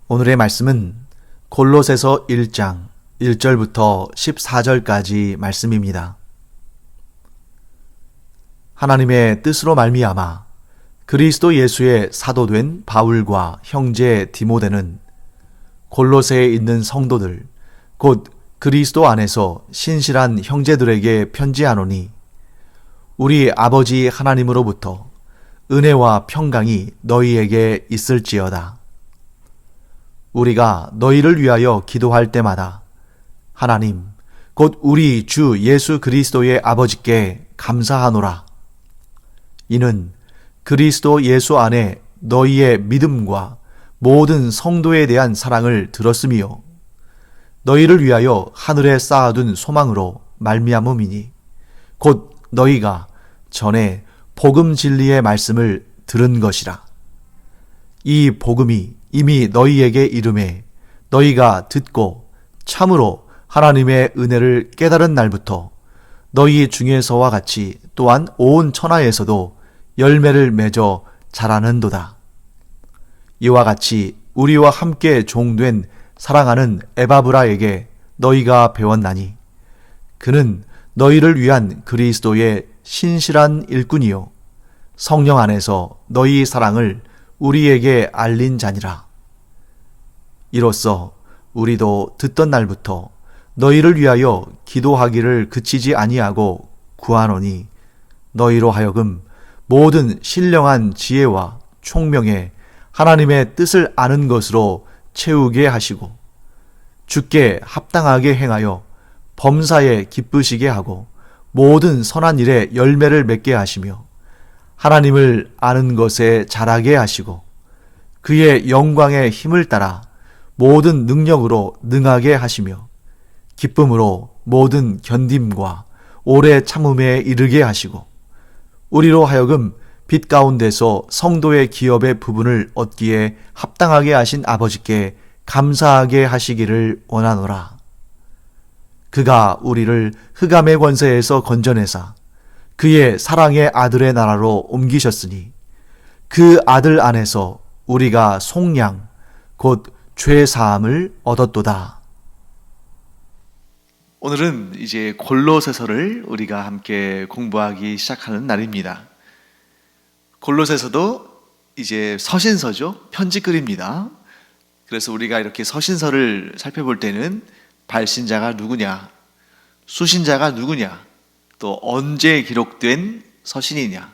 오늘의 말씀은 골로새서 1장 1절부터 14절까지 말씀입니다. 하나님의 뜻으로 말미암아 그리스도 예수의 사도된 바울과 형제 디모데는 골로새에 있는 성도들 곧 그리스도 안에서 신실한 형제들에게 편지하노니 우리 아버지 하나님으로부터 은혜와 평강이 너희에게 있을지어다. 우리가 너희를 위하여 기도할 때마다 하나님 곧 우리 주 예수 그리스도의 아버지께 감사하노라. 이는 그리스도 예수 안에 너희의 믿음과 모든 성도에 대한 사랑을 들었으며 너희를 위하여 하늘에 쌓아둔 소망으로 말미암음이니 곧 너희가 전에 복음 진리의 말씀을 들은 것이라. 이 복음이 이미 너희에게 이름에 너희가 듣고 참으로 하나님의 은혜를 깨달은 날부터 너희 중에서와 같이 또한 온 천하에서도 열매를 맺어 자라는도다. 이와 같이 우리와 함께 종된 사랑하는 에바브라에게 너희가 배웠나니 그는 너희를 위한 그리스도의 신실한 일꾼이요 성령 안에서 너희 사랑을 우리에게 알린 자니라. 이로써 우리도 듣던 날부터 너희를 위하여 기도하기를 그치지 아니하고 구하노니 너희로 하여금 모든 신령한 지혜와 총명에 하나님의 뜻을 아는 것으로 채우게 하시고 주께 합당하게 행하여 범사에 기쁘시게 하고 모든 선한 일에 열매를 맺게 하시며 하나님을 아는 것에 자라게 하시고 그의 영광의 힘을 따라 모든 능력으로 능하게 하시며 기쁨으로 모든 견딤과 오래 참음에 이르게 하시고 우리로 하여금 빛 가운데서 성도의 기업의 부분을 얻기에 합당하게 하신 아버지께 감사하게 하시기를 원하노라. 그가 우리를 흑암의 권세에서 건져내사 그의 사랑의 아들의 나라로 옮기셨으니 그 아들 안에서 우리가 속량 곧 죄 사함을 얻었도다. 오늘은 이제 골로새서를 우리가 함께 공부하기 시작하는 날입니다. 골로새서도 이제 서신서죠. 편지글입니다. 그래서 우리가 이렇게 서신서를 살펴볼 때는 발신자가 누구냐, 수신자가 누구냐, 또 언제 기록된 서신이냐,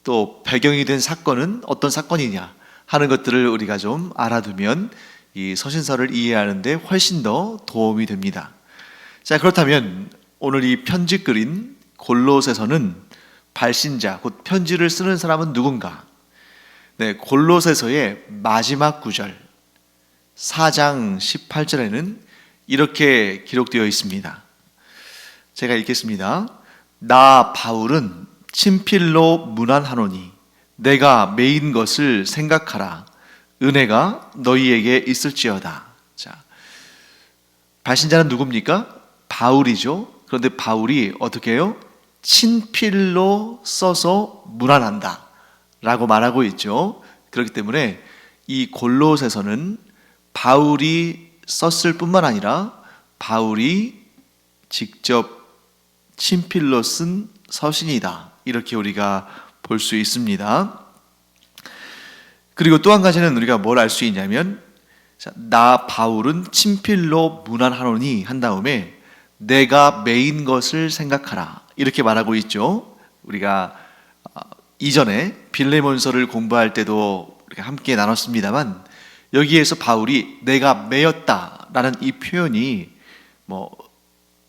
또 배경이 된 사건은 어떤 사건이냐 하는 것들을 우리가 좀 알아두면 이 서신서를 이해하는 데 훨씬 더 도움이 됩니다. 자, 그렇다면 오늘 이 편지글인 골로새서는 발신자, 곧 편지를 쓰는 사람은 누군가? 네, 골로새서의 마지막 구절 4장 18절에는 이렇게 기록되어 있습니다. 제가 읽겠습니다. 나 바울은 친필로 문안하노니 내가 매인 것을 생각하라. 은혜가 너희에게 있을지어다. 자, 발신자는 누굽니까? 바울이죠. 그런데 바울이 어떻게 해요? 친필로 써서 문안한다 라고 말하고 있죠. 그렇기 때문에 이 골로새서는 바울이 썼을 뿐만 아니라 바울이 직접 친필로 쓴 서신이다, 이렇게 우리가 볼 수 있습니다. 그리고 또 한 가지는 우리가 뭘 알 수 있냐면, 나 바울은 친필로 문안하노니 한 다음에 내가 매인 것을 생각하라, 이렇게 말하고 있죠. 우리가 이전에 빌레몬서를 공부할 때도 우리가 함께 나눴습니다만, 여기에서 바울이 내가 매였다라는 이 표현이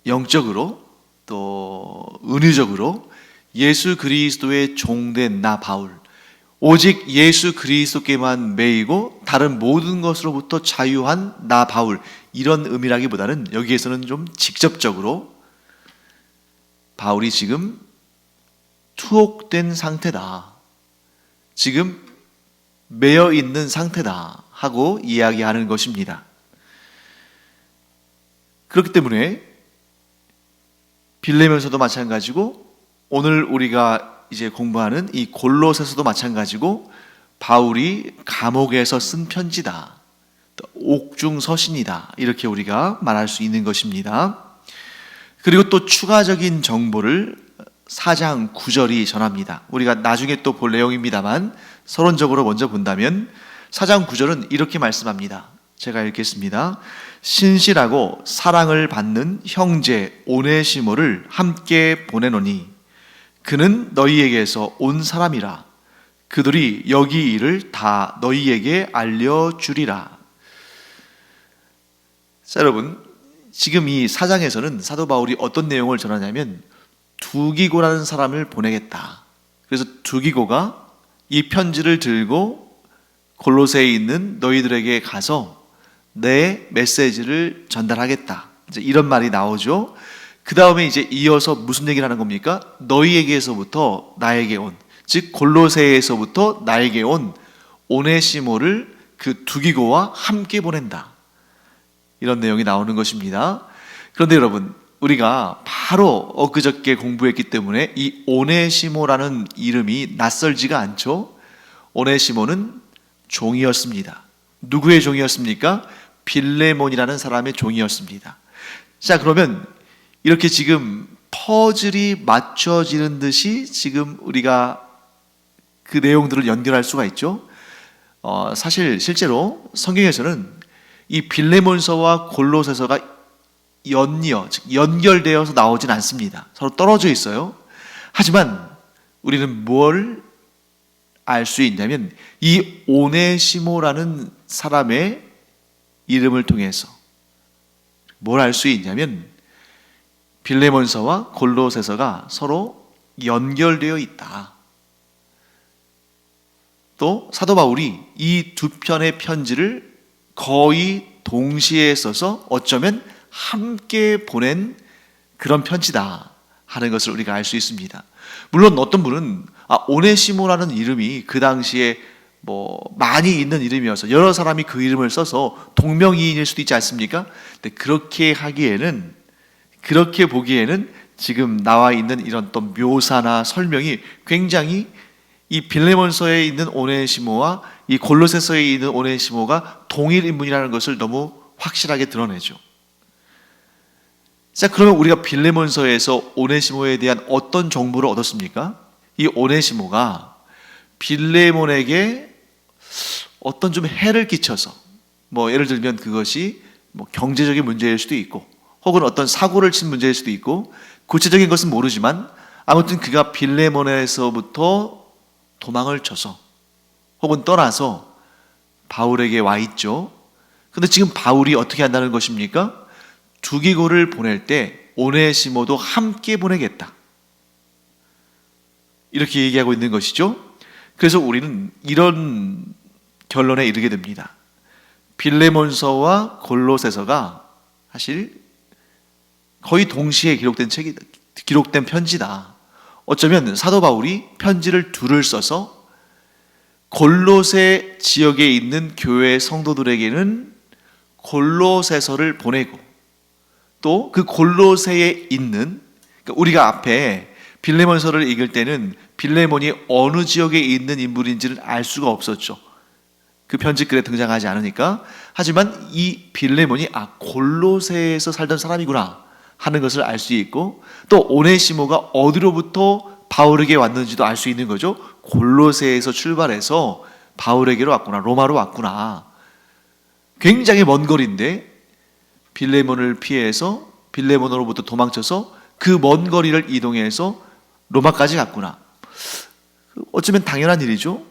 영적으로 또 은유적으로 예수 그리스도의 종된 나 바울, 오직 예수 그리스도께만 매이고 다른 모든 것으로부터 자유한 나 바울, 이런 의미라기보다는 여기에서는 좀 직접적으로 바울이 지금 투옥된 상태다, 지금 매여 있는 상태다 하고 이야기하는 것입니다. 그렇기 때문에 빌레몬서도 마찬가지고 오늘 우리가 이제 공부하는 이 골로새서도 마찬가지고 바울이 감옥에서 쓴 편지다, 옥중서신이다, 이렇게 우리가 말할 수 있는 것입니다. 그리고 또 추가적인 정보를 4장 9절이 전합니다. 우리가 나중에 또 볼 내용입니다만 서론적으로 먼저 본다면 4장 9절은 이렇게 말씀합니다. 제가 읽겠습니다. 신실하고 사랑을 받는 형제 오네시모를 함께 보내노니 그는 너희에게서 온 사람이라. 그들이 여기 일을 다 너희에게 알려주리라. 자, 여러분, 지금 이 4장에서는 사도 바울이 어떤 내용을 전하냐면 두기고라는 사람을 보내겠다. 그래서 두기고가 이 편지를 들고 골로새에 있는 너희들에게 가서 내 메시지를 전달하겠다, 이제 이런 말이 나오죠. 그 다음에 이제 이어서 무슨 얘기를 하는 겁니까? 너희에게서부터 나에게 온, 즉 골로새에서부터 나에게 온 오네시모를 그 두기고와 함께 보낸다, 이런 내용이 나오는 것입니다. 그런데 여러분, 우리가 바로 엊그저께 공부했기 때문에 이 오네시모라는 이름이 낯설지가 않죠. 오네시모는 종이었습니다. 누구의 종이었습니까? 빌레몬이라는 사람의 종이었습니다. 자, 그러면 이렇게 지금 퍼즐이 맞춰지는 듯이 지금 우리가 그 내용들을 연결할 수가 있죠. 사실 실제로 성경에서는 이 빌레몬서와 골로새서가 즉 연결되어서 나오진 않습니다. 서로 떨어져 있어요. 하지만 우리는 뭘 알 수 있냐면 이 오네시모라는 사람의 이름을 통해서 뭘 알 수 있냐면 빌레몬서와 골로새서가 서로 연결되어 있다. 또 사도 바울이 이 두 편의 편지를 거의 동시에 써서 어쩌면 함께 보낸 그런 편지다 하는 것을 우리가 알 수 있습니다. 물론 어떤 분은 오네시모라는 이름이 그 당시에 많이 있는 이름이어서 여러 사람이 그 이름을 써서 동명이인일 수도 있지 않습니까? 근데 그렇게 보기에는 지금 나와 있는 이런 또 묘사나 설명이 굉장히 이 빌레몬서에 있는 오네시모와 이 골로새서에 있는 오네시모가 동일 인물이라는 것을 너무 확실하게 드러내죠. 자, 그러면 우리가 빌레몬서에서 오네시모에 대한 어떤 정보를 얻었습니까? 이 오네시모가 빌레몬에게 어떤 좀 해를 끼쳐서, 예를 들면 그것이 경제적인 문제일 수도 있고, 혹은 어떤 사고를 친 문제일 수도 있고, 구체적인 것은 모르지만 아무튼 그가 빌레몬에서부터 도망을 쳐서 혹은 떠나서 바울에게 와 있죠. 근데 지금 바울이 어떻게 한다는 것입니까? 두기고를 보낼 때 오네시모도 함께 보내겠다, 이렇게 얘기하고 있는 것이죠. 그래서 우리는 이런 결론에 이르게 됩니다. 빌레몬서와 골로새서가 사실 거의 동시에 기록된 편지다. 어쩌면 사도 바울이 편지를 둘을 써서 골로새 지역에 있는 교회 성도들에게는 골로새서를 보내고, 또 그 골로새에 있는, 그러니까 우리가 앞에 빌레몬서를 읽을 때는 빌레몬이 어느 지역에 있는 인물인지를 알 수가 없었죠. 그 편지글에 등장하지 않으니까. 하지만 이 빌레몬이 골로새에서 살던 사람이구나 하는 것을 알 수 있고, 또 오네시모가 어디로부터 바울에게 왔는지도 알 수 있는 거죠. 골로새에서 출발해서 바울에게로 왔구나, 로마로 왔구나. 굉장히 먼 거리인데 빌레몬을 피해서, 빌레몬으로부터 도망쳐서 그 먼 거리를 이동해서 로마까지 갔구나. 어쩌면 당연한 일이죠.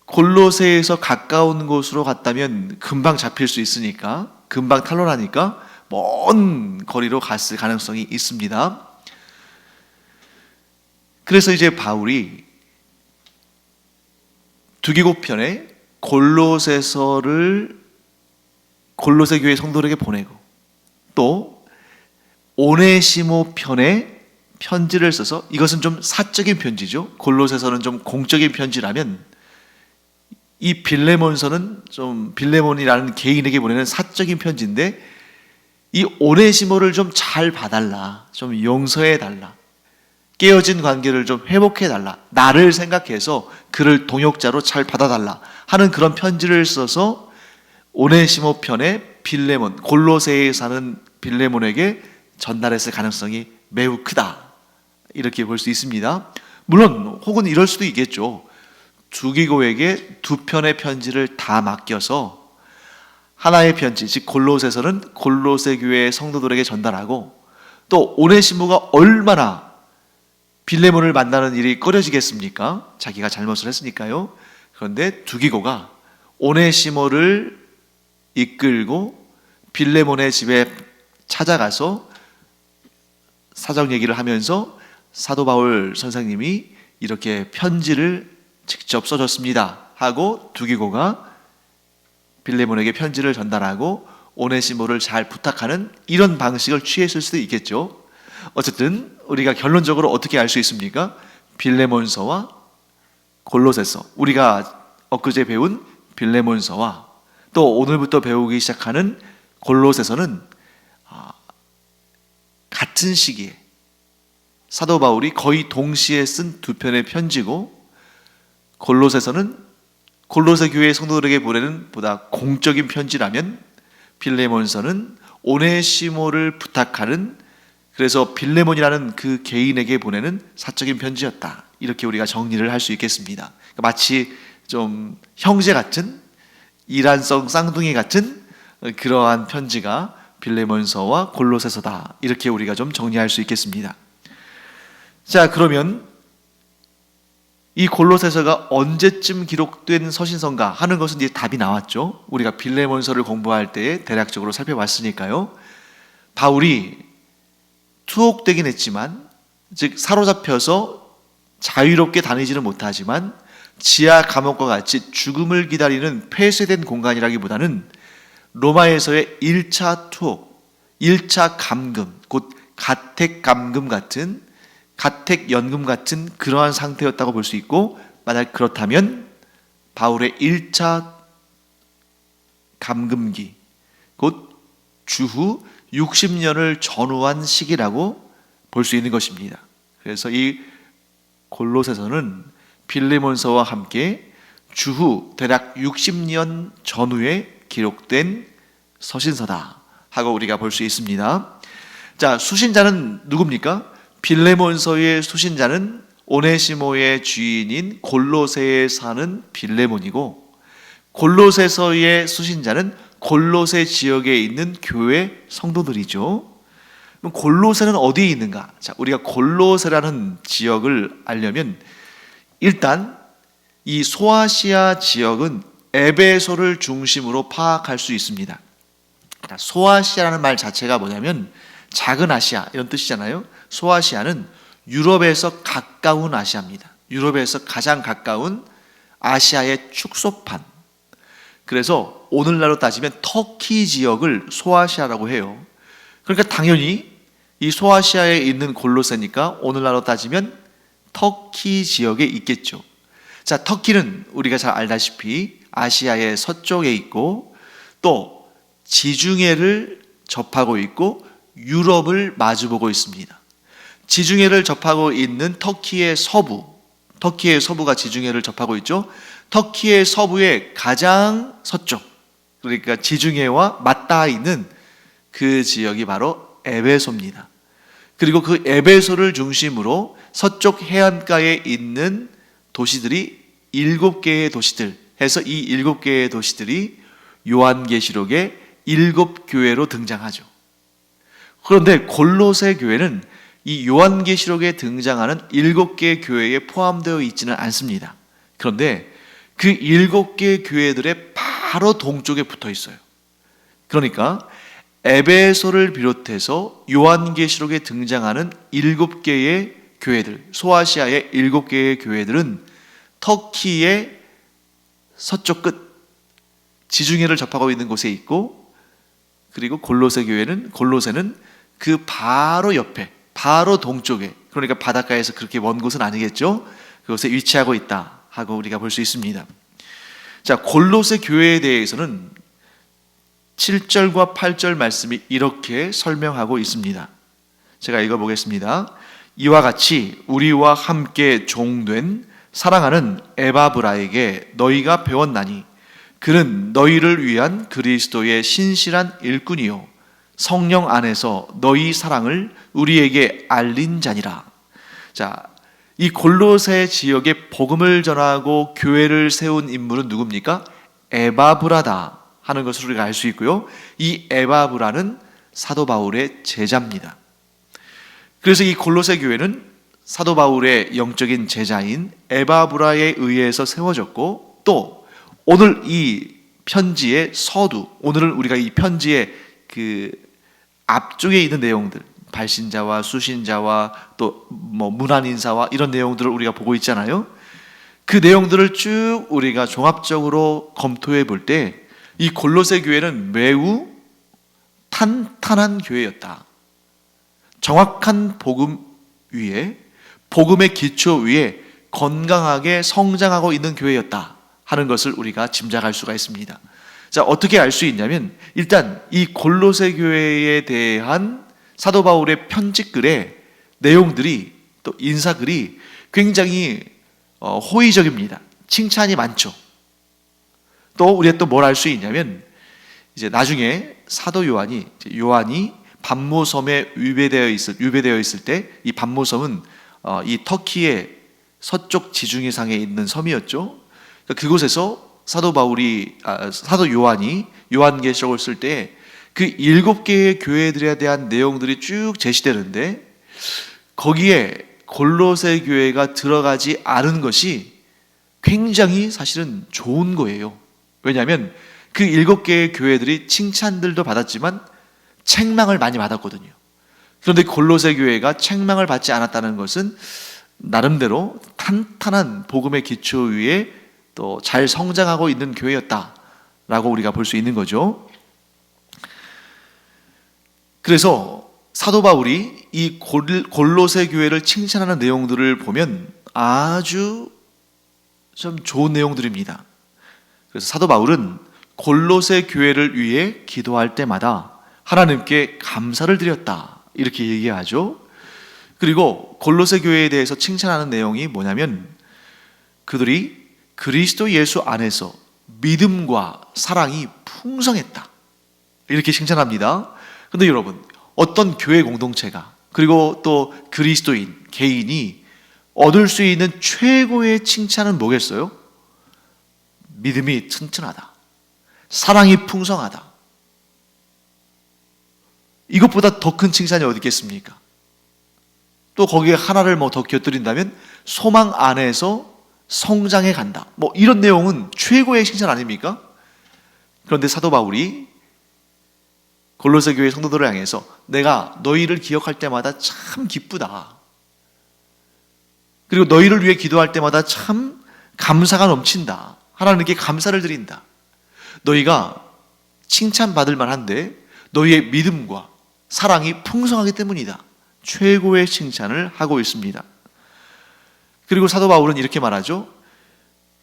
골로새에서 가까운 곳으로 갔다면 금방 잡힐 수 있으니까, 금방 탄로나니까 먼 거리로 갔을 가능성이 있습니다. 그래서 이제 바울이 두기고편에 골로새서를 골로새 교회 성도들에게 보내고, 또 오네시모 편에 편지를 써서, 이것은 좀 사적인 편지죠. 골로새서는 좀 공적인 편지라면 이 빌레몬서는 좀 빌레몬이라는 개인에게 보내는 사적인 편지인데, 이 오네시모를 좀 잘 봐달라, 좀 용서해달라, 깨어진 관계를 좀 회복해달라, 나를 생각해서 그를 동역자로 잘 받아달라 하는 그런 편지를 써서 오네시모 편에 빌레몬, 골로새에 사는 빌레몬에게 전달했을 가능성이 매우 크다, 이렇게 볼 수 있습니다. 물론 혹은 이럴 수도 있겠죠. 두기고에게 두 편의 편지를 다 맡겨서 하나의 편지, 즉 골로새서는 골로새 교회의 성도들에게 전달하고, 또 오네시모가 얼마나 빌레몬을 만나는 일이 꺼려지겠습니까? 자기가 잘못을 했으니까요. 그런데 두기고가 오네시모를 이끌고 빌레몬의 집에 찾아가서 사정 얘기를 하면서 사도 바울 선생님이 이렇게 편지를 직접 써줬습니다 하고 두기고가 빌레몬에게 편지를 전달하고 오네시모를 잘 부탁하는 이런 방식을 취했을 수도 있겠죠. 어쨌든 우리가 결론적으로 어떻게 알 수 있습니까? 빌레몬서와 골로새서, 우리가 엊그제 배운 빌레몬서와 또 오늘부터 배우기 시작하는 골로새서는 같은 시기에 사도 바울이 거의 동시에 쓴 두 편의 편지고, 골로새서는 골로새 교회 성도들에게 보내는 보다 공적인 편지라면 빌레몬서는 오네시모를 부탁하는, 그래서 빌레몬이라는 그 개인에게 보내는 사적인 편지였다, 이렇게 우리가 정리를 할 수 있겠습니다. 마치 좀 형제 같은, 이란성 쌍둥이 같은 그러한 편지가 빌레몬서와 골로새서다, 이렇게 우리가 좀 정리할 수 있겠습니다. 자, 그러면 이 골로새서가 언제쯤 기록된 서신서인가 하는 것은 이제 답이 나왔죠. 우리가 빌레몬서를 공부할 때 대략적으로 살펴봤으니까요. 바울이 투옥되긴 했지만, 즉 사로잡혀서 자유롭게 다니지는 못하지만 지하 감옥과 같이 죽음을 기다리는 폐쇄된 공간이라기보다는 로마에서의 1차 투옥, 1차 감금, 곧 가택감금 같은, 가택연금 같은 그러한 상태였다고 볼 수 있고, 만약 그렇다면 바울의 1차 감금기, 곧 주후 60년을 전후한 시기라고 볼 수 있는 것입니다. 그래서 이 골로새서는 빌레몬서와 함께 주후 대략 60년 전후에 기록된 서신서다 하고 우리가 볼 수 있습니다. 자, 수신자는 누굽니까? 빌레몬서의 수신자는 오네시모의 주인인 골로새에 사는 빌레몬이고, 골로새서의 수신자는 골로새 지역에 있는 교회 성도들이죠. 그럼 골로새는 어디에 있는가? 자, 우리가 골로새라는 지역을 알려면 일단 이 소아시아 지역은 에베소를 중심으로 파악할 수 있습니다. 소아시아라는 말 자체가 뭐냐면 작은 아시아 이런 뜻이잖아요. 소아시아는 유럽에서 가까운 아시아입니다. 유럽에서 가장 가까운 아시아의 축소판. 그래서 오늘날로 따지면 터키 지역을 소아시아라고 해요. 그러니까 당연히 이 소아시아에 있는 골로새니까 오늘날로 따지면 터키 지역에 있겠죠. 자, 터키는 우리가 잘 알다시피 아시아의 서쪽에 있고, 또 지중해를 접하고 있고 유럽을 마주보고 있습니다. 지중해를 접하고 있는 터키의 서부가 지중해를 접하고 있죠. 터키의 서부의 가장 서쪽, 그러니까 지중해와 맞닿아 있는 그 지역이 바로 에베소입니다. 그리고 그 에베소를 중심으로 서쪽 해안가에 있는 도시들이 7개의 도시들 해서 이 7개의 도시들이 요한계시록의 7교회로 등장하죠. 그런데 골로새 교회는 이 요한계시록에 등장하는 7개의 교회에 포함되어 있지는 않습니다. 그런데 그 7개의 교회들의 바로 동쪽에 붙어 있어요. 그러니까 에베소를 비롯해서 요한계시록에 등장하는 7개의 교회들, 소아시아의 7개의 교회들은 터키의 서쪽 끝, 지중해를 접하고 있는 곳에 있고, 그리고 골로새는 그 바로 옆에, 바로 동쪽에, 그러니까 바닷가에서 그렇게 먼 곳은 아니겠죠. 그곳에 위치하고 있다 하고 우리가 볼 수 있습니다. 자, 골로새 교회에 대해서는 7절과 8절 말씀이 이렇게 설명하고 있습니다. 제가 읽어보겠습니다. 이와 같이 우리와 함께 종된 사랑하는 에바브라에게 너희가 배웠나니 그는 너희를 위한 그리스도의 신실한 일꾼이요 성령 안에서 너희 사랑을 우리에게 알린 자니라. 자, 이 골로새 지역에 복음을 전하고 교회를 세운 인물은 누굽니까? 에바브라다 하는 것을 우리가 알 수 있고요. 이 에바브라는 사도 바울의 제자입니다. 그래서 이 골로새 교회는 사도 바울의 영적인 제자인 에바브라에 의해서 세워졌고, 또 오늘 이 편지의 서두, 오늘은 우리가 이 편지의 그 앞쪽에 있는 내용들, 발신자와 수신자와 또 문안 인사와 이런 내용들을 우리가 보고 있잖아요. 그 내용들을 쭉 우리가 종합적으로 검토해 볼 때 이 골로새 교회는 매우 탄탄한 교회였다. 정확한 복음 위에, 복음의 기초 위에 건강하게 성장하고 있는 교회였다 하는 것을 우리가 짐작할 수가 있습니다. 자, 어떻게 알 수 있냐면, 일단 이 골로새 교회에 대한 사도 바울의 편지글의 내용들이, 또 인사글이 굉장히 호의적입니다. 칭찬이 많죠. 또 우리가 또 뭘 알 수 있냐면, 이제 나중에 사도 요한이 반모섬에 유배되어 있을 때, 이 반모섬은 이 터키의 서쪽 지중해상에 있는 섬이었죠. 그곳에서 사도 요한이 요한계시록을 쓸 때 그 7개의 교회들에 대한 내용들이 쭉 제시되는데, 거기에 골로새 교회가 들어가지 않은 것이 굉장히 사실은 좋은 거예요. 왜냐하면 그 7개의 교회들이 칭찬들도 받았지만 책망을 많이 받았거든요. 그런데 골로새 교회가 책망을 받지 않았다는 것은 나름대로 탄탄한 복음의 기초 위에 또 잘 성장하고 있는 교회였다라고 우리가 볼 수 있는 거죠. 그래서 사도 바울이 이 골로새 교회를 칭찬하는 내용들을 보면 아주 좀 좋은 내용들입니다. 그래서 사도 바울은 골로새 교회를 위해 기도할 때마다 하나님께 감사를 드렸다, 이렇게 얘기하죠. 그리고 골로새 교회에 대해서 칭찬하는 내용이 뭐냐면, 그들이 그리스도 예수 안에서 믿음과 사랑이 풍성했다, 이렇게 칭찬합니다. 그런데 여러분, 어떤 교회 공동체가, 그리고 또 그리스도인 개인이 얻을 수 있는 최고의 칭찬은 뭐겠어요? 믿음이 튼튼하다, 사랑이 풍성하다. 이것보다 더 큰 칭찬이 어디 있겠습니까? 또 거기에 하나를 더 곁들인다면 소망 안에서 성장해 간다, 이런 내용은 최고의 칭찬 아닙니까? 그런데 사도 바울이 골로새 교회 성도들을 향해서 내가 너희를 기억할 때마다 참 기쁘다, 그리고 너희를 위해 기도할 때마다 참 감사가 넘친다, 하나님께 감사를 드린다, 너희가 칭찬받을 만한데 너희의 믿음과 사랑이 풍성하기 때문이다, 최고의 칭찬을 하고 있습니다. 그리고 사도 바울은 이렇게 말하죠.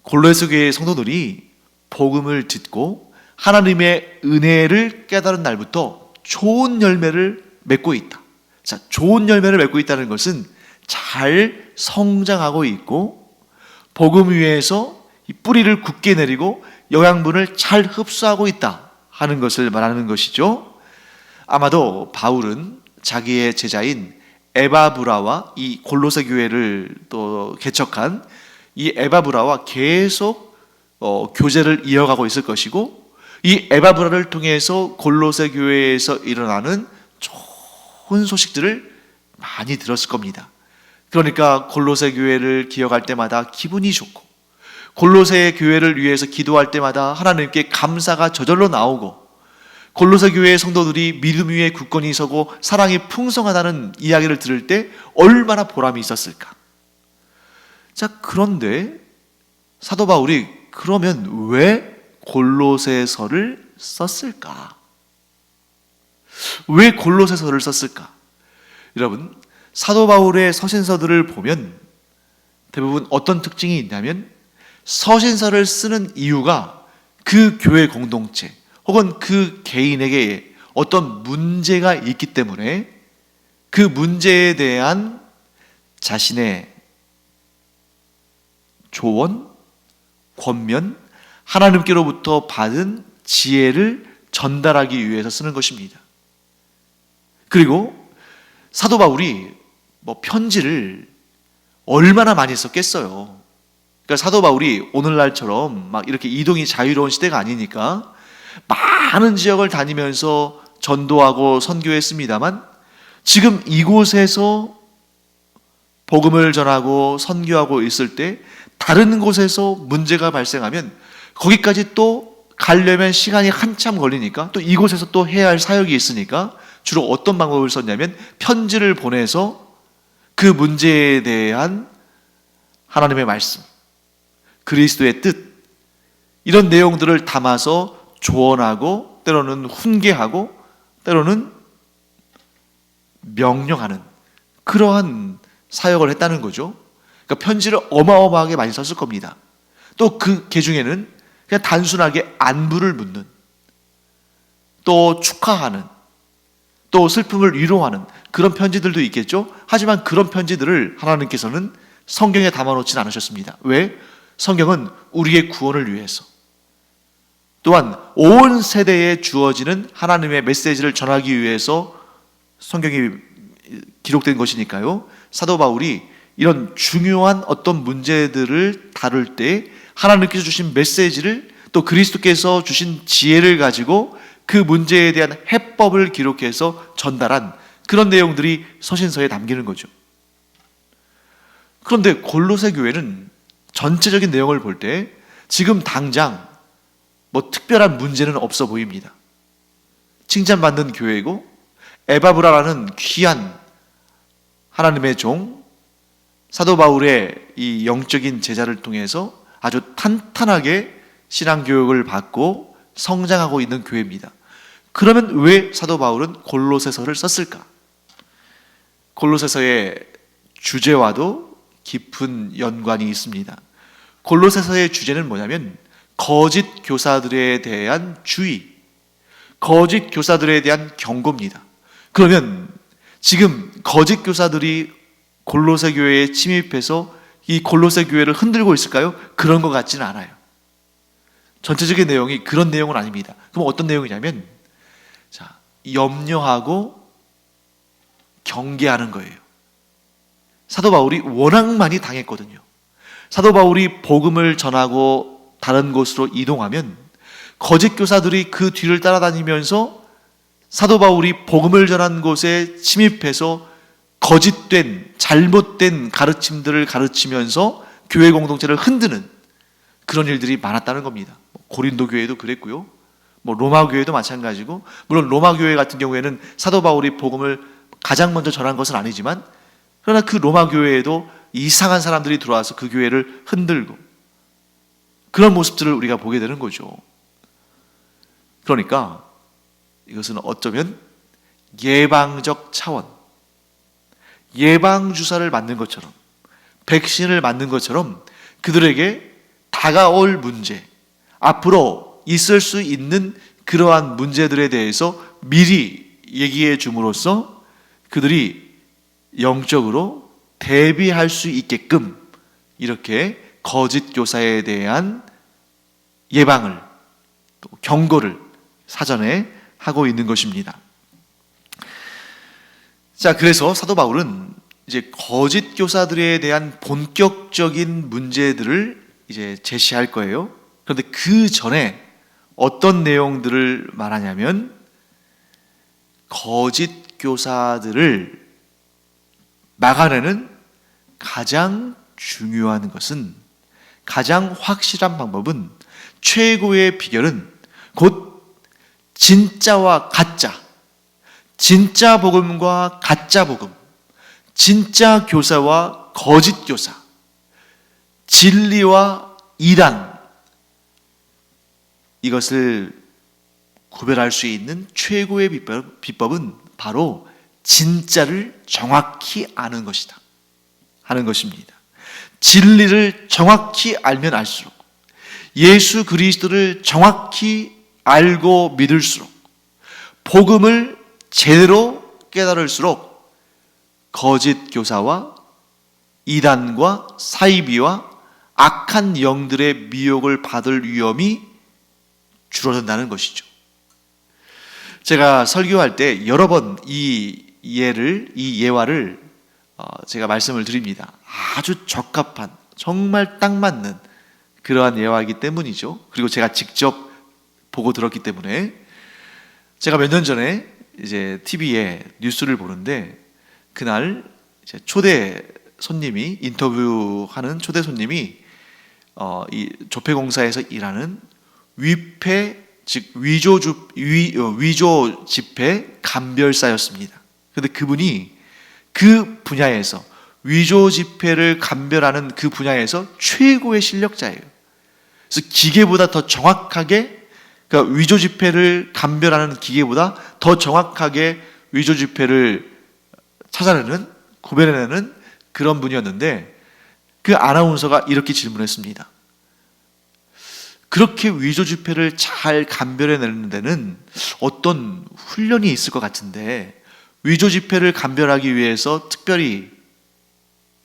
골로새 교회의 성도들이 복음을 듣고 하나님의 은혜를 깨달은 날부터 좋은 열매를 맺고 있다. 자, 좋은 열매를 맺고 있다는 것은 잘 성장하고 있고 복음 위에서 이 뿌리를 굳게 내리고 영양분을 잘 흡수하고 있다 하는 것을 말하는 것이죠. 아마도 바울은 자기의 제자인 에바브라와 이 골로새 교회를 또 개척한 이 에바브라와 계속 교제를 이어가고 있을 것이고, 이 에바브라를 통해서 골로새 교회에서 일어나는 좋은 소식들을 많이 들었을 겁니다. 그러니까 골로새 교회를 기억할 때마다 기분이 좋고, 골로새 교회를 위해서 기도할 때마다 하나님께 감사가 저절로 나오고, 골로새 교회의 성도들이 믿음 위에 굳건히 서고 사랑이 풍성하다는 이야기를 들을 때 얼마나 보람이 있었을까. 자, 그런데 사도 바울이 그러면 왜 골로새서를 썼을까? 왜 골로새서를 썼을까? 여러분, 사도 바울의 서신서들을 보면 대부분 어떤 특징이 있냐면, 서신서를 쓰는 이유가 그 교회 공동체 혹은 그 개인에게 어떤 문제가 있기 때문에 그 문제에 대한 자신의 조언, 권면, 하나님께로부터 받은 지혜를 전달하기 위해서 쓰는 것입니다. 그리고 사도 바울이 편지를 얼마나 많이 썼겠어요. 그러니까 사도 바울이 오늘날처럼 막 이렇게 이동이 자유로운 시대가 아니니까 많은 지역을 다니면서 전도하고 선교했습니다만, 지금 이곳에서 복음을 전하고 선교하고 있을 때 다른 곳에서 문제가 발생하면 거기까지 또 가려면 시간이 한참 걸리니까 또 이곳에서 또 해야 할 사역이 있으니까 주로 어떤 방법을 썼냐면 편지를 보내서 그 문제에 대한 하나님의 말씀, 그리스도의 뜻, 이런 내용들을 담아서 조언하고 때로는 훈계하고 때로는 명령하는 그러한 사역을 했다는 거죠. 그러니까 편지를 어마어마하게 많이 썼을 겁니다. 또 그 중에는 그냥 단순하게 안부를 묻는, 또 축하하는, 또 슬픔을 위로하는 그런 편지들도 있겠죠. 하지만 그런 편지들을 하나님께서는 성경에 담아놓지는 않으셨습니다. 왜? 성경은 우리의 구원을 위해서, 또한 온 세대에 주어지는 하나님의 메시지를 전하기 위해서 성경이 기록된 것이니까요. 사도 바울이 이런 중요한 어떤 문제들을 다룰 때 하나님께서 주신 메시지를, 또 그리스도께서 주신 지혜를 가지고 그 문제에 대한 해법을 기록해서 전달한 그런 내용들이 서신서에 담기는 거죠. 그런데 골로새 교회는 전체적인 내용을 볼 때 지금 당장 특별한 문제는 없어 보입니다. 칭찬받는 교회이고 에바브라라는 귀한 하나님의 종 사도 바울의 이 영적인 제자를 통해서 아주 탄탄하게 신앙교육을 받고 성장하고 있는 교회입니다. 그러면 왜 사도 바울은 골로새서를 썼을까? 골로새서의 주제와도 깊은 연관이 있습니다. 골로새서의 주제는 뭐냐면 거짓 교사들에 대한 주의, 거짓 교사들에 대한 경고입니다. 그러면 지금 거짓 교사들이 골로새 교회에 침입해서 이 골로새 교회를 흔들고 있을까요? 그런 것 같지는 않아요. 전체적인 내용이 그런 내용은 아닙니다. 그럼 어떤 내용이냐면 염려하고 경계하는 거예요. 사도 바울이 워낙 많이 당했거든요. 사도 바울이 복음을 전하고 다른 곳으로 이동하면 거짓 교사들이 그 뒤를 따라다니면서 사도 바울이 복음을 전한 곳에 침입해서 거짓된, 잘못된 가르침들을 가르치면서 교회 공동체를 흔드는 그런 일들이 많았다는 겁니다. 고린도 교회도 그랬고요. 로마 교회도 마찬가지고, 물론 로마 교회 같은 경우에는 사도 바울이 복음을 가장 먼저 전한 것은 아니지만, 그러나 그 로마 교회에도 이상한 사람들이 들어와서 그 교회를 흔들고 그런 모습들을 우리가 보게 되는 거죠. 그러니까 이것은 어쩌면 예방적 차원, 예방주사를 맞는 것처럼, 백신을 맞는 것처럼 그들에게 다가올 문제, 앞으로 있을 수 있는 그러한 문제들에 대해서 미리 얘기해 줌으로써 그들이 영적으로 대비할 수 있게끔 이렇게 거짓 교사에 대한 예방을, 또 경고를 사전에 하고 있는 것입니다. 자, 그래서 사도 바울은 이제 거짓 교사들에 대한 본격적인 문제들을 이제 제시할 거예요. 그런데 그 전에 어떤 내용들을 말하냐면, 거짓 교사들을 막아내는 가장 중요한 것은, 가장 확실한 방법은, 최고의 비결은 곧 진짜와 가짜, 진짜 복음과 가짜 복음, 진짜 교사와 거짓 교사, 진리와 이단, 이것을 구별할 수 있는 최고의 비법은 바로 진짜를 정확히 아는 것이다 하는 것입니다. 진리를 정확히 알면 알수록, 예수 그리스도를 정확히 알고 믿을수록, 복음을 제대로 깨달을수록 거짓 교사와 이단과 사이비와 악한 영들의 미혹을 받을 위험이 줄어든다는 것이죠. 제가 설교할 때 여러 번 이 예화를 제가 말씀을 드립니다. 아주 적합한, 정말 딱 맞는 그러한 예화이기 때문이죠. 그리고 제가 직접 보고 들었기 때문에. 제가 몇 년 전에 이제 TV에 뉴스를 보는데, 그날 이제 초대 손님이, 인터뷰하는 초대 손님이 이 조폐공사에서 일하는 위패, 즉 위조 지폐 감별사였습니다. 그런데 그분이 그 분야에서, 위조 지폐를 감별하는 그 분야에서 최고의 실력자예요. 그래서 기계보다 더 정확하게, 그러니까 위조 지폐를 감별하는 기계보다 더 정확하게 위조 지폐를 찾아내는, 구별해내는 그런 분이었는데, 그 아나운서가 이렇게 질문했습니다. 그렇게 위조 지폐를 잘 감별해내는 데는 어떤 훈련이 있을 것 같은데, 위조 지폐를 감별하기 위해서 특별히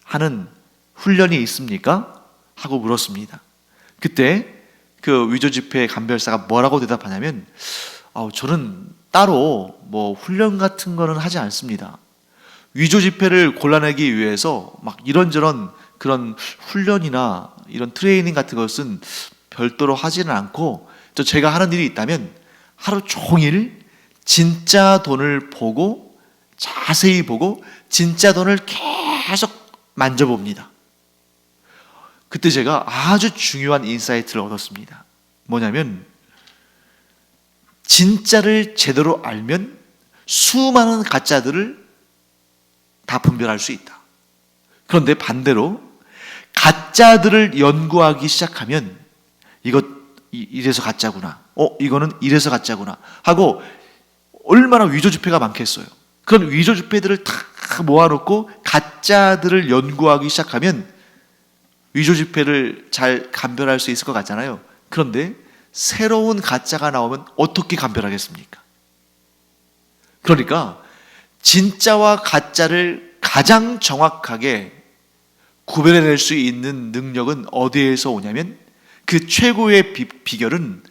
하는 훈련이 있습니까? 하고 물었습니다. 그때 그 위조 지폐 감별사가 뭐라고 대답하냐면, 저는 따로 뭐 훈련 같은 거는 하지 않습니다. 위조 지폐를 골라내기 위해서 막 이런저런 그런 훈련이나 이런 트레이닝 같은 것은 별도로 하지는 않고, 제가 하는 일이 있다면 하루 종일 진짜 돈을 보고, 자세히 보고 진짜 돈을 계속 만져봅니다. 그때 제가 아주 중요한 인사이트를 얻었습니다. 뭐냐면, 진짜를 제대로 알면 수많은 가짜들을 다 분별할 수 있다. 그런데 반대로 가짜들을 연구하기 시작하면, 이래서 가짜구나, 이거는 이래서 가짜구나 하고, 얼마나 위조 지폐가 많겠어요. 그런 위조 지폐들을 다 모아놓고 가짜들을 연구하기 시작하면 위조 지폐를 잘 감별할 수 있을 것 같잖아요. 그런데 새로운 가짜가 나오면 어떻게 감별하겠습니까? 그러니까 진짜와 가짜를 가장 정확하게 구별해낼 수 있는 능력은 어디에서 오냐면, 그 최고의 비결은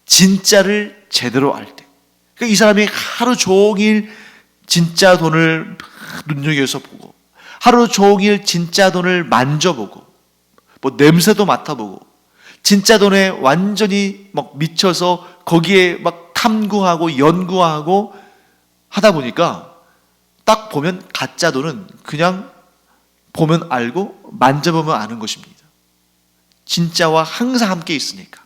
진짜를 제대로 알 때. 그러니까 이 사람이 하루 종일 진짜 돈을 눈여겨서 보고, 하루 종일 진짜 돈을 만져보고, 뭐 냄새도 맡아보고, 진짜 돈에 완전히 막 미쳐서 거기에 막 탐구하고 연구하고 하다 보니까, 딱 보면 가짜 돈은 그냥 보면 알고 만져보면 아는 것입니다. 진짜와 항상 함께 있으니까.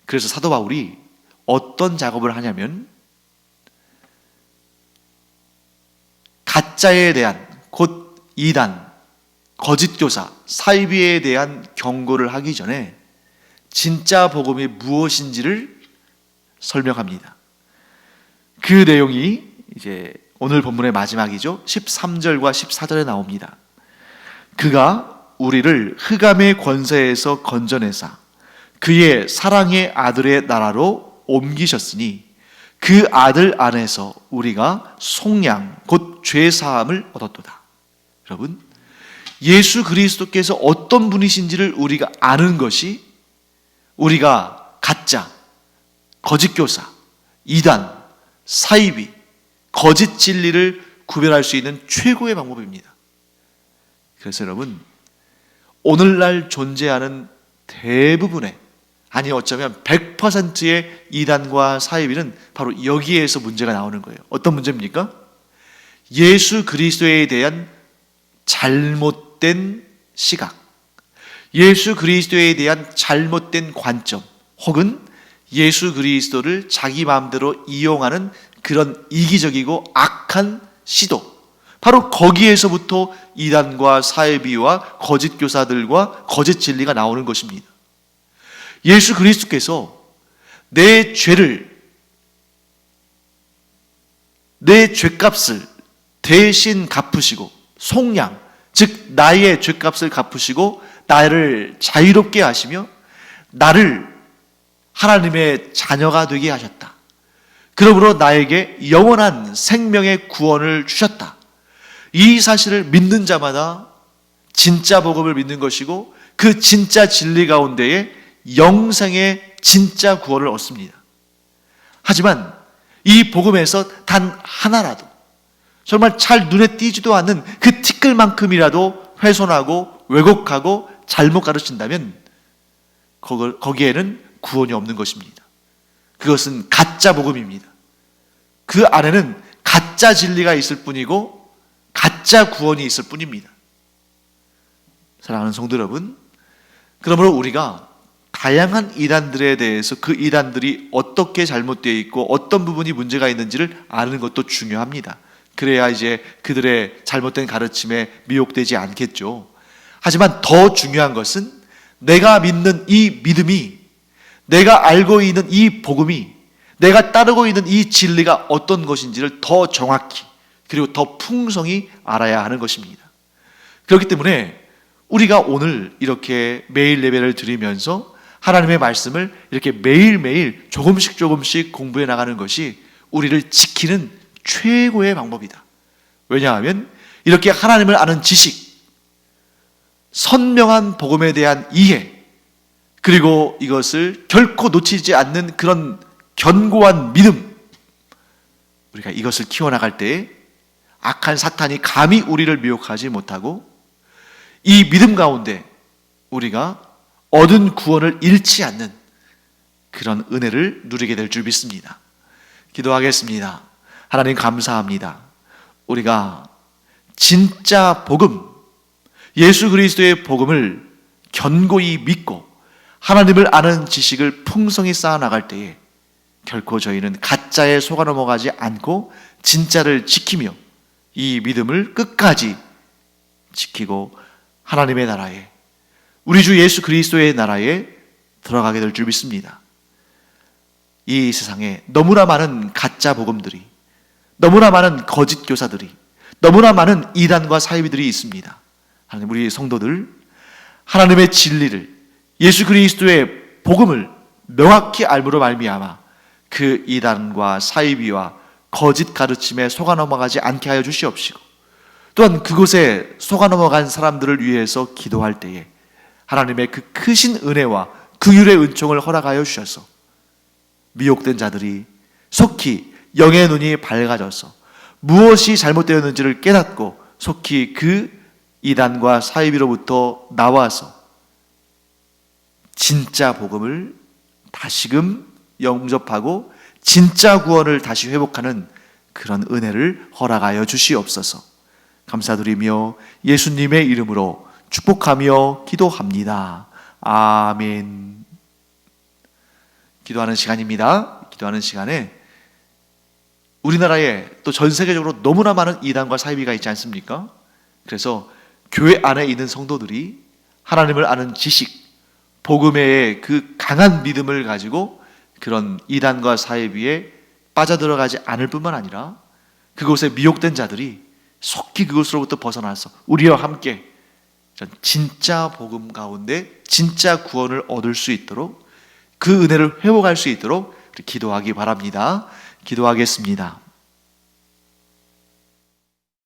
그래서 사도 바울이 어떤 작업을 하냐면, 가짜에 대한, 곧 이단, 거짓 교사, 사이비에 대한 경고를 하기 전에 진짜 복음이 무엇인지를 설명합니다. 그 내용이 이제 오늘 본문의 마지막이죠. 13절과 14절에 나옵니다. 그가 우리를 흑암의 권세에서 건져내사 그의 사랑의 아들의 나라로 옮기셨으니, 그 아들 안에서 우리가 속량 곧 죄사함을 얻었도다. 여러분, 예수 그리스도께서 어떤 분이신지를 우리가 아는 것이, 우리가 가짜, 거짓 교사, 이단, 사이비, 거짓 진리를 구별할 수 있는 최고의 방법입니다. 그래서 여러분, 오늘날 존재하는 대부분의, 아니 어쩌면 100%의 이단과 사이비는 바로 여기에서 문제가 나오는 거예요. 어떤 문제입니까? 예수 그리스도에 대한 잘못된 시각, 예수 그리스도에 대한 잘못된 관점, 혹은 예수 그리스도를 자기 마음대로 이용하는 그런 이기적이고 악한 시도, 바로 거기에서부터 이단과 사이비와 거짓 교사들과 거짓 진리가 나오는 것입니다. 예수 그리스도께서 내 죄값을 대신 갚으시고, 속량, 즉 나의 죄값을 갚으시고 나를 자유롭게 하시며 나를 하나님의 자녀가 되게 하셨다. 그러므로 나에게 영원한 생명의 구원을 주셨다. 이 사실을 믿는 자마다 진짜 복음을 믿는 것이고 그 진짜 진리 가운데에 영생의 진짜 구원을 얻습니다. 하지만 이 복음에서 단 하나라도, 정말 잘 눈에 띄지도 않는 그 티끌만큼이라도 훼손하고 왜곡하고 잘못 가르친다면 거기에는 구원이 없는 것입니다. 그것은 가짜 복음입니다. 그 안에는 가짜 진리가 있을 뿐이고 가짜 구원이 있을 뿐입니다. 사랑하는 성도 여러분, 그러므로 우리가 다양한 이단들에 대해서 그 이단들이 어떻게 잘못되어 있고 어떤 부분이 문제가 있는지를 아는 것도 중요합니다. 그래야 이제 그들의 잘못된 가르침에 미혹되지 않겠죠. 하지만 더 중요한 것은 내가 믿는 이 믿음이, 내가 알고 있는 이 복음이, 내가 따르고 있는 이 진리가 어떤 것인지를 더 정확히 그리고 더 풍성히 알아야 하는 것입니다. 그렇기 때문에 우리가 오늘 이렇게 매일 예배를 드리면서 하나님의 말씀을 이렇게 매일매일 조금씩 공부해 나가는 것이 우리를 지키는 최고의 방법이다. 왜냐하면 이렇게 하나님을 아는 지식, 선명한 복음에 대한 이해, 그리고 이것을 결코 놓치지 않는 그런 견고한 믿음, 우리가 이것을 키워나갈 때에 악한 사탄이 감히 우리를 미혹하지 못하고 이 믿음 가운데 우리가 얻은 구원을 잃지 않는 그런 은혜를 누리게 될 줄 믿습니다. 기도하겠습니다. 하나님 감사합니다. 우리가 진짜 복음, 예수 그리스도의 복음을 견고히 믿고 하나님을 아는 지식을 풍성히 쌓아나갈 때에 결코 저희는 가짜에 속아 넘어가지 않고 진짜를 지키며 이 믿음을 끝까지 지키고 하나님의 나라에, 우리 주 예수 그리스도의 나라에 들어가게 될 줄 믿습니다. 이 세상에 너무나 많은 가짜 복음들이, 너무나 많은 거짓 교사들이, 너무나 많은 이단과 사이비들이 있습니다. 하나님, 우리 성도들 하나님의 진리를, 예수 그리스도의 복음을 명확히 알므로 말미암아 그 이단과 사이비와 거짓 가르침에 속아 넘어가지 않게 하여 주시옵시고, 또한 그곳에 속아 넘어간 사람들을 위해서 기도할 때에 하나님의 그 크신 은혜와 긍휼의 은총을 허락하여 주셔서 미혹된 자들이 속히 영의 눈이 밝아져서 무엇이 잘못되었는지를 깨닫고 속히 그 이단과 사이비로부터 나와서 진짜 복음을 다시금 영접하고 진짜 구원을 다시 회복하는 그런 은혜를 허락하여 주시옵소서. 감사드리며 예수님의 이름으로 축복하며 기도합니다. 아멘. 기도하는 시간입니다. 기도하는 시간에 우리나라에 또 전 세계적으로 너무나 많은 이단과 사이비가 있지 않습니까? 그래서 교회 안에 있는 성도들이 하나님을 아는 지식, 복음의 그 강한 믿음을 가지고 그런 이단과 사이비에 빠져들어가지 않을 뿐만 아니라 그곳에 미혹된 자들이 속히 그곳으로부터 벗어나서 우리와 함께 진짜 복음 가운데 진짜 구원을 얻을 수 있도록, 그 은혜를 회복할 수 있도록 기도하기 바랍니다. 기도하겠습니다.